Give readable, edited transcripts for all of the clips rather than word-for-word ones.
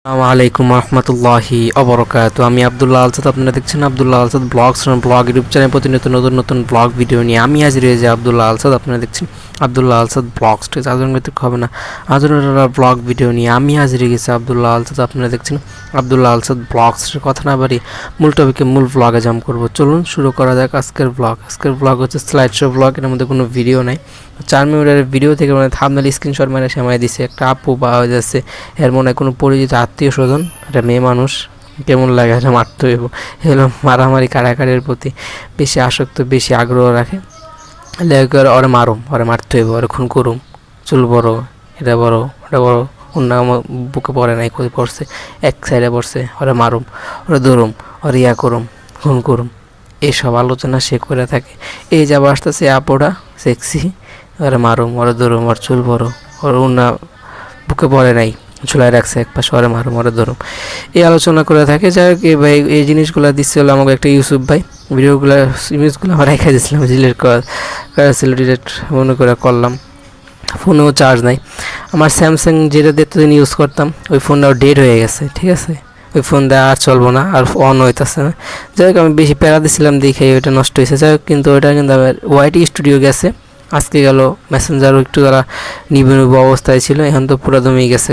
আসসালামু আলাইকুম রহমতুল্লাহি অবরকাত। আমি আবদুল্লাহ আলসাদ, আপনারা দেখছেন Abdullah Alsad vlogs vlog YouTube channel. প্রতিনিয়ত নতুন নতুন ব্লগ ভিডিও নিয়ে আমি হাজির হয়েছি আবদুল্লাহ আলসাদ। আপনারা দেখছেন আবদুল্লাহ আলসাদ ব্লগস। আধুনিক হবে না, আধুনিক ব্লগ ভিডিও নিয়ে আমি হাজির হয়ে গেছি আবদুল্লাহ আলসাদ। আপনারা দেখছেন আবদুল্লাহ আলসাদ ব্লগস। কথা না বাড়ি মূল টপিকে মূল ব্লগে জাম করবো। চলুন শুরু করা যাক আজকের ব্লগ। আজকের ব্লগ হচ্ছে স্লাইড শো ব্লগ। এর মধ্যে কোনো ভিডিও নাই। 4 মিনিটের ভিডিও থেকে মানে থাম্বনেল স্ক্রিনশট মানে সময় দিছে একটা আপু পাওয়া যাচ্ছে। এর মনে হয় কোনো পরিচিত আত্মীয় স্বজন, একটা মেয়ে মানুষ। কেমন লাগে এটা মারতে হইব, এগুলো মারামারি কাড়াকাড়ির প্রতি বেশি আসক্ত, বেশি আগ্রহ রাখে। লেগে ওরে মারুম, ওরে মারতে হইব, ওরে খুন করুম। চুল বড়, এটা বড়, ওটা বড়, অন্য বুকে পড়ে নাই, কই পড়ছে, এক সাইডে পড়ছে, ওরে মারুম, ওরে ধরুম, ওরে ইয়া করুম, খুন করুম। এইসব আলোচনা সে করে থাকে। এই যাব আসতেছে আপোটা সেক্সি, ওরে মারুম, ওরে ধরুম, ওর চুল বড়, ওর উন্না বুকে পড়ে নাই, ঝুলাই রাখছে এক পাশে, ওরে মারুম, ওরে ধরুম। এই আলোচনা করে থাকে। যাই হোক, এই ভাই এই জিনিসগুলো দিচ্ছে হলো আমাকে একটা ইউসুফ ভাই। ভিডিওগুলো ইমেজগুলো আমার রেখে দিয়েছিলাম, ডিলিট করা ছিল, ডিলিট মনে করে করলাম। ফোনেও চার্জ নাই। আমার স্যামসাং যেটা দিন ইউজ করতাম, ওই ফোনটাও ডেড হয়ে গেছে। ঠিক আছে, ওই ফোন দেওয়া আর চলবো না, আর অন হইতেছে না। যাই হোক, আমি বেশি প্যারা দিছিলাম দেখে ওইটা নষ্ট হয়েছে। যাই হোক, কিন্তু ওইটা কিন্তু আমার ওয়াইটি স্টুডিও গেছে আজকে, গেল মেসেঞ্জারও একটু তারা নিবু অবস্থায় ছিল, এখন তো পুরো দমেই গেছে।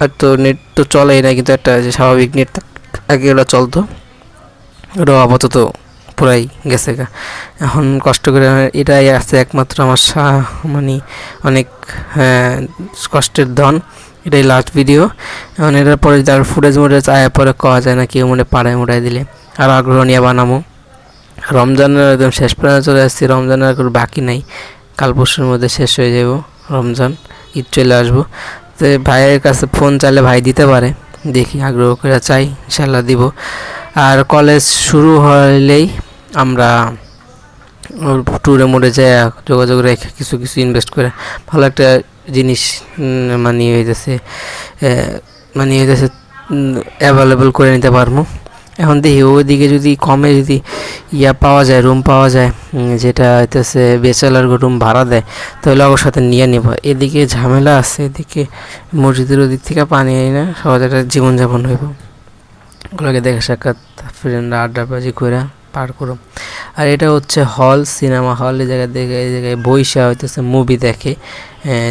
আর তো নেট তো চলেই না, কিন্তু একটা যে স্বাভাবিক নেট আগে ওটা চলতো, ওটাও আপাতত পুরাই গেছে গা। এখন কষ্ট করে এটাই আছে একমাত্র আমার মানে অনেক কষ্টের ধন। এটাই লাস্ট ভিডিও। এখন এটার পরে যার ফুটেজ মুটেজ আয়া পরে কওয়া যায় না, কেউ মনে পাড়ায় মুড়াই দিলে আর আগ্রহ নিয়ে বানাবো। রমজানের একদম শেষ পর্যন্ত চলে আসছি। রমজানের আর কোনো বাকি নাই, কাল পরশুর মধ্যে শেষ হয়ে যাব রমজান, ঈদ চলে আসবো। তো ভাইয়ের কাছে ফোন চাইলে ভাই দিতে পারে, দেখি আগ্রহ করে চাই, ইনশাল্লাহ দিব। আর কলেজ শুরু হলেই আমরা ট্যুরে মোড়ে যায় যোগাযোগ রেখে কিছু কিছু ইনভেস্ট করে ভালো একটা জিনিস মানিয়ে হইতেছে, অ্যাভেলেবল করে নিতে পারবো। এখন দেখি ওইদিকে যদি কমে যদি পাওয়া যায়, রুম পাওয়া যায়, যেটা হইতেছে ব্যাচেলার রুম ভাড়া দেয়, তাহলে ওর সাথে নিয়ে নেব। এদিকে ঝামেলা আছে, এদিকে মসজিদের ওদিক থেকে পানি আনি না, সহজ একটা জীবনযাপন হইব। ওগুলোকে দেখা সাক্ষাৎ ফ্রেন্ডরা আড্ডাবাজি করে পার করো। আর এটা হচ্ছে হল, সিনেমা হল। এই জায়গায় বইসা হইতেছে মুভি দেখে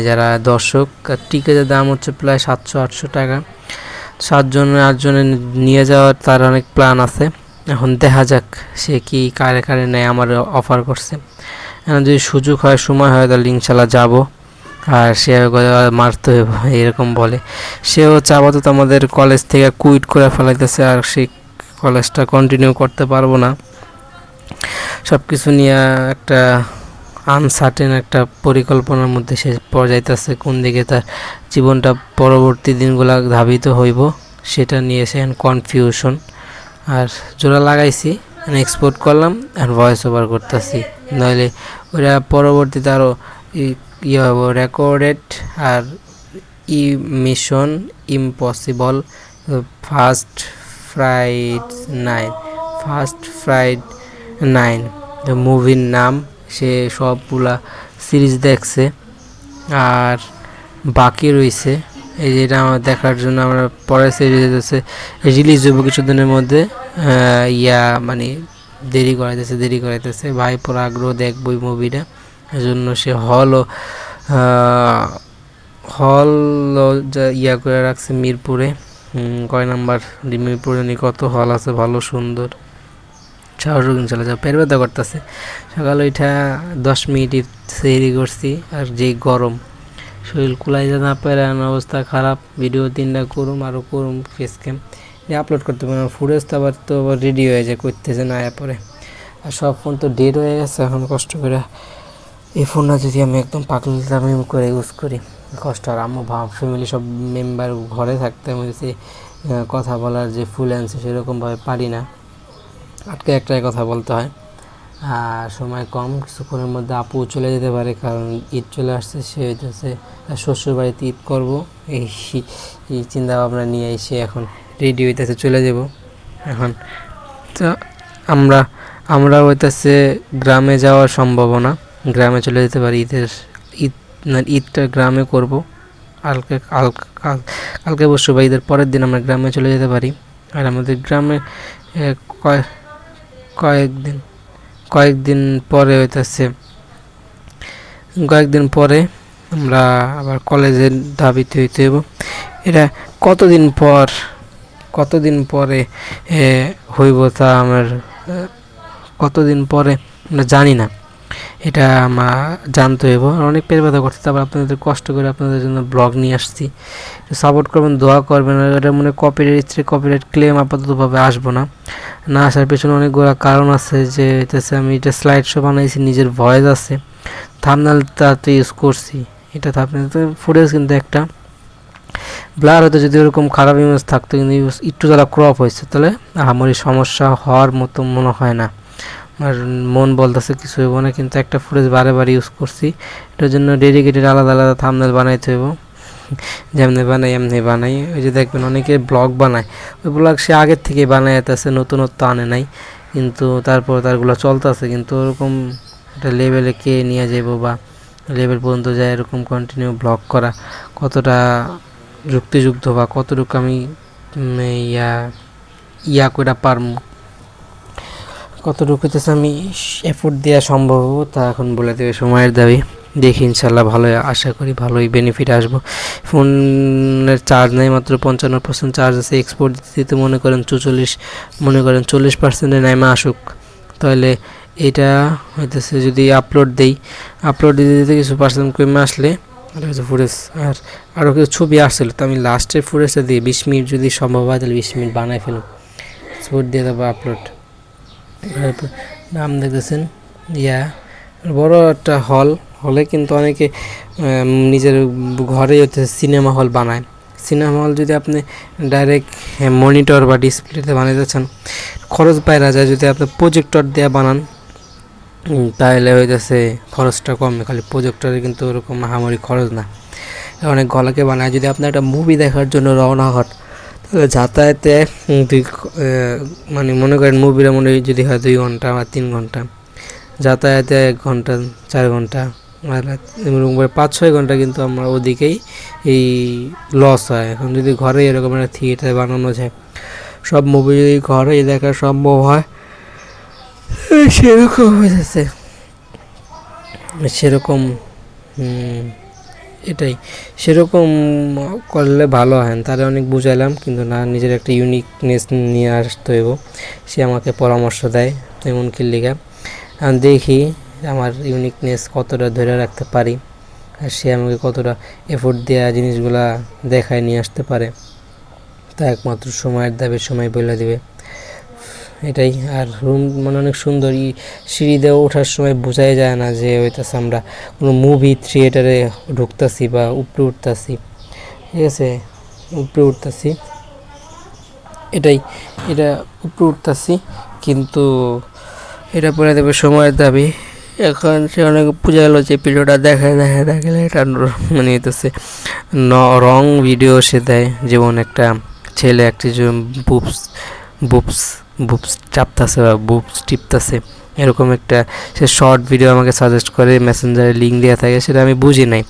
যারা দর্শক। টিকিটের দাম হচ্ছে প্রায় 700-800 টাকা। 7 জনে 8 জনে নিয়ে যাওয়ার তার অনেক প্ল্যান আছে। এখন দেখা যাক সে কি কারে কারে নেয়, আমার অফার করছে। এখন যদি সুযোগ হয়, সময় হয়, তাহলে ইনশাল্লাহ যাবো। আর সে মারতে হবে এরকম বলে। সেও হচ্ছে আপাতত আমাদের কলেজ থেকে কুইট করে ফেলাইতেছে, আর সেই কলেজটা কন্টিনিউ করতে পারবো না। সব কিছু নিয়ে একটা আনসার্টেন একটা পরিকল্পনার মধ্যে সে পর্যাইতেছে, কোন দিকে তার জীবনটা পরবর্তী দিনগুলো ধাবিত হইব সেটা নিয়ে সে কনফিউশন। আর জোড়া লাগাইছি, এক্সপোর্ট করলাম আর ভয়েস ওভার করতেছি, নইলে ওরা পরবর্তীতে আরও ইয়ে হব রেকর্ডেড। আর mission impossible, first fried 9, first fried 9 মুভির নাম। সে সবগুলা সিরিজ দেখছে আর বাকি রয়েছে এই যেটা আমার দেখার জন্য। আমরা পরে সিরিজ হচ্ছে রিলিজ হবো কিছুদিনের মধ্যে। মানে দেরি করাইতেছে ভাই, পর আগ্রহ দেখবো এই মুভিটা। এজন্য সে হল করে রাখছে মিরপুরে। কয় নাম্বার মিরপুরে কত হল আছে ভালো সুন্দর, সাহসক ইনশাল্লাহ যা পেট ব্যথা করতেছে। সকাল ওইটা 10 মিনিট সেহরি করছি, আর যে গরম শরীর কুলাই যা না পারে, অবস্থা খারাপ। ভিডিও 3টা করুম, আরও করুম ফেস ক্যাম আপলোড করতে পারি। ফুটেজ তো আবার রেডি হয়ে যায়, করতেছে না আয়া পরে। আর সব ফোন তো ডেড হয়ে গেছে। এখন কষ্ট করে এই ফোনটা যদি আমি একদম পাগলামি করে ইউজ করি, কষ্ট। আর আম্মু ফ্যামিলি সব মেম্বার ঘরে থাকতে আমি কথা বলার যে ফ্লুয়েন্সি সেরকমভাবে পারি না, আটকে একটাই কথা বলতে হয়। আর সময় কম, কিছুক্ষণের মধ্যে আপু চলে যেতে পারে, কারণ ঈদ চলে আসছে। সে হইতেছে শ্বশুর বাড়িতে ঈদ করবো, এই চিন্তাভাবনা নিয়ে এসে এখন রেডি হইতেছে, চলে যাব এখন। তো আমরা হইতেছে গ্রামে যাওয়ার সম্ভাবনা, গ্রামে চলে যেতে পারি ঈদটা গ্রামে করব। কালকে কালকে অবশ্য বা ঈদের পরের দিন আমরা গ্রামে চলে যেতে পারি। আর আমাদের গ্রামে কয়েকদিন পরে হইতেছে, কয়েকদিন পরে আমরা আবার কলেজে ধাবিত হইতে হইব। এটা কতদিন পরে হইব তা আমার কতদিন পরে আমরা জানি না, এটা আমার জানতে হইব। অনেক পেট ব্যথা করছে, তারপর আপনাদের কষ্ট করে আপনাদের জন্য ব্লগ নিয়ে আসছি, সাপোর্ট করবেন, দোয়া করবেন। এটা মনে কপিরাইট ক্লেম আপাততভাবে আসবো না, আসার পেছনে অনেকগুলো কারণ আছে। যে হইতেছে আমি এটা স্লাইড শো বানাইছি, নিজের ভয়েস আছে, থাম্বনেলটা তো ইউজ করছি, এটা থাম্বনেল ফুটেজ কিন্তু একটা ব্লার হয়তো, যদি ওরকম খারাপ ইমেজ থাকতো কিন্তু একটু যারা ক্রপ হয়েছে, তাহলে আমার সমস্যা হওয়ার মতো মনে হয় না। আর মন বলতেছে কিছু হইব না, কিন্তু একটা ফুটেজ বারে ইউজ করছি, এটার জন্য ডেডিকেটেড আলাদা থাম্বনেল বানাইতে হইব। যেমনি বানাই ওই যে দেখবেন অনেকে ব্লগ বানায়, ওই ব্লগ সে আগের থেকে বানায় যেতেছে, নতুনত্ব আনে নাই, কিন্তু তারপর তারগুলো চলতেছে। কিন্তু ওরকম একটা লেভেলে কে নিয়ে যাব বা লেভেল পর্যন্ত যায় এরকম কন্টিনিউ ব্লগ করা কতটা যুক্তিযুক্ত বা কতটুকু আমি ইয়া করে পারমু, কতটুকু হইতেছে আমি এফোর্ট দেওয়া সম্ভব তা এখন বলে দেবে সময়ের দাবি। দেখি ইনশাল্লাহ ভালো, আশা করি ভালোই বেনিফিট আসবো। ফোনের চার্জ নেই, মাত্র 55% চার্জ আছে। এক্সপোর্ট দিতে মনে করেন 40%-এ নাইমা আসুক, তাহলে এটা হইতেছে যদি আপলোড দিতে কিছু পার্সেন্ট কমে আসলে ফুটেজ আর আরও কিছু ছবি আসছিল, তো আমি লাস্টের ফুটেজটা দিয়ে 20 মিনিট যদি সম্ভব হয় তাহলে 20 মিনিট বানাই ফেলুন, এক্সপোর্ট দিয়ে দেবো আপলোড। নাম দেখতেছেন বড় একটা হলে কিন্তু অনেকে নিজের ঘরে হচ্ছে সিনেমা হল বানায়। সিনেমা হল যদি আপনি ডাইরেক্ট মনিটর বা ডিসপ্লেতে বানাতে চান, খরচ বাইরে যায়। যদি আপনি প্রজেক্টর দিয়ে বানান তাহলে হইতেছে খরচটা কমে, খালি প্রজেক্টরে কিন্তু ওরকম হামারি খরচ না, অনেক গলাকে বানায়। যদি আপনি একটা মুভি দেখার জন্য রওনা হন, তাহলে যাতায়াতে মানে মনে করেন মুভিটা যদি হয় 2 ঘন্টা বা 3 ঘন্টা, যাতায়াতে 1 ঘন্টা 4 ঘন্টা আর 5-6 ঘন্টা কিন্তু আমরা ওদিকেই এই লস হয়। এখন যদি ঘরে এরকম একটা থিয়েটার বানানো যায়, সব মুভি যদি ঘরেই দেখা সম্ভব হয়, সেরকম হয়ে যাচ্ছে, সেরকম এটাই সেরকম করলে ভালো হয়। তারা অনেক বুঝাইলাম, কিন্তু না, নিজের একটা ইউনিকনেস নিয়ে আসতে হইব। সে আমাকে পরামর্শ দেয় এমন কি লিগা, আমি দেখি আমার ইউনিকনেস কতটা ধরে রাখতে পারি, আর সে আমাকে কতটা এফোর্ট দেওয়া জিনিসগুলা দেখায় নিয়ে আসতে পারে, তা একমাত্র সময়ের দাবি, সময় বলে দিবে। এটাই। আর রুম মানে অনেক সুন্দর, সিঁড়ি দিয়ে ওঠার সময় বোঝাই যায় না যে হইতেছে আমরা কোনো মুভি থিয়েটারে ঢুকতেছি বা উপরে উঠতেছি, ঠিক আছে, উপরে উঠতেছি, এটা উপরে উঠতেছি, কিন্তু এটা পরে দেবে সময়ের দাবি। এখন সে অনেক বুঝাইলো যে ভিডিওটা দেখলে এটা মানে হইতেছে রং ভিডিও সে দেয়, যেমন একটা ছেলে একটি বুপস চাপতেছে বা বুপস টিপতেছে, এরকম একটা সে শর্ট ভিডিও আমাকে সাজেস্ট করে, মেসেঞ্জারে লিঙ্ক দেওয়া থাকে, সেটা আমি বুঝি নাই,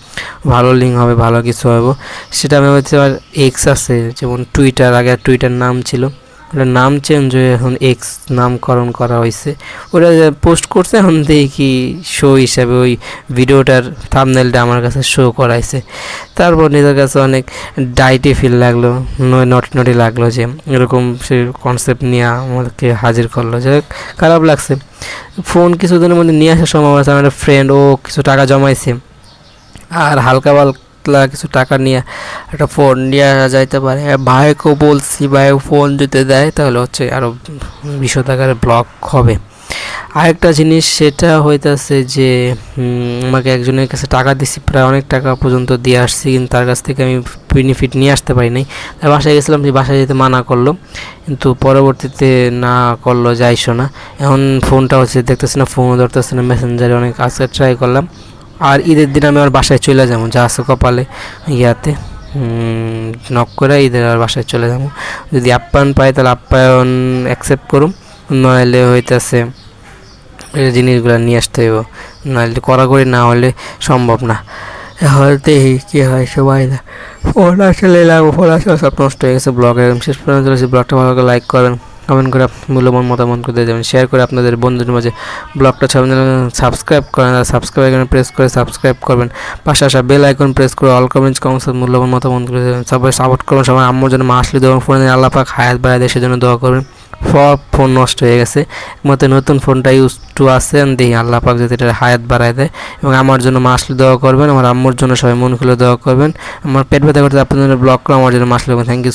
ভালো লিঙ্ক হবে, ভালো কিছু হবে, সেটা আমি হচ্ছে আমার এক্স আছে যেমন টুইটার, আগে টুইটার নাম ছিল, ওটার নাম চেঞ্জ হয়ে এখন এক্স নামকরণ করা হয়েছে। ওটা পোস্ট করছে, এখন দেখি শো হিসাবে ওই ভিডিওটার থাম্বনেলটা আমার কাছে শো করাইছে। তারপর নিজের কাছে অনেক ডাইটি ফিল লাগলো, নটি লাগলো যে এরকম সে কনসেপ্ট নিয়ে আমাকে হাজির করলো, যাই হোক খারাপ লাগছে। ফোন কিছুদিনের মধ্যে নিয়ে আসার সম্ভব আছে, আমার ফ্রেন্ড ও কিছু টাকা জমাইছে, আর হালকা কিছু টাকা নিয়ে একটা ফোন নিয়ে আসা যাইতে পারে। ভাইকেও বলছি, ভাই ফোন যদি দেয় তাহলে হচ্ছে আরও 20 টাকার ব্লক হবে। আরেকটা জিনিস সেটা হইতেছে যে আমাকে একজনের কাছে টাকা দিছি, প্রায় অনেক টাকা পর্যন্ত দিয়ে আসছি, কিন্তু তার কাছ থেকে আমি বেনিফিট নিয়ে আসতে পারি নাই। তার বাসায় গেছিলাম, যে বাসায় যেতে মানা করলো, কিন্তু পরবর্তীতে না করলো যাইছো না। এখন ফোনটা হচ্ছে দেখতেছি না, ফোনও ধরতেছে না, মেসেঞ্জারে অনেক আজকে ট্রাই করলাম। আর ঈদের দিন আমি আমার বাসায় চলে যাবো, যা আছে কপালে ইয়াতে নক করে ঈদের আর বাসায় চলে যাবো। যদি আপ্যায়ন পাই তাহলে আপ্যায়ন অ্যাকসেপ্ট করুম, নইলে হইতেছে জিনিসগুলো নিয়ে আসতে হইব, নাহলে কড়াকড়ি না হলে সম্ভব না। হতে কি হয় সবাই না ফোন আসলে লাগবে, ফোন আসলে সব নষ্ট হয়ে গেছে। ব্লগের শেষ পর্যন্ত চলেছি। ব্লগটা ভালো করে লাইক করেন, কমেন্ট করে মূল্যবান মতামত করে দিয়ে যাবেন, শেয়ার করে আপনাদের বন্ধুদের মাঝে ব্লগটা ছাড়বেন। সাবস্ক্রাইব করেন, সাবস্ক্রাইব আইকনে প্রেস করে সাবস্ক্রাইব করবেন, পাশে আসা বেল আইকন প্রেস করে অল কমেন্টস মূল্যবান মতামত করে দেবেন। সবাই সাপোর্ট করবেন, সবাই আম্মুর জন্য মা আসলে দেবেন, ফোনে আল্লাহ পাক হায়াত বাড়ায় দেয় সেজন্য দোয়া করবেন। সব ফোন নষ্ট হয়ে গেছে, মতো নতুন ফোনটা ইউজ টু আছে, দেখি আল্লাহ পাক যাতে এটা হায়াত বাড়ায় দেয়। এবং আমার জন্য মা আসলে দোয়া করবেন, আমার আম্মুর জন্য সবাই মন খুলে দোয়া করবেন। আমার পেট ব্যথা করতে আপনাদের ব্লগ করে আমার জন্য মা আসলে থ্যাংক ইউ।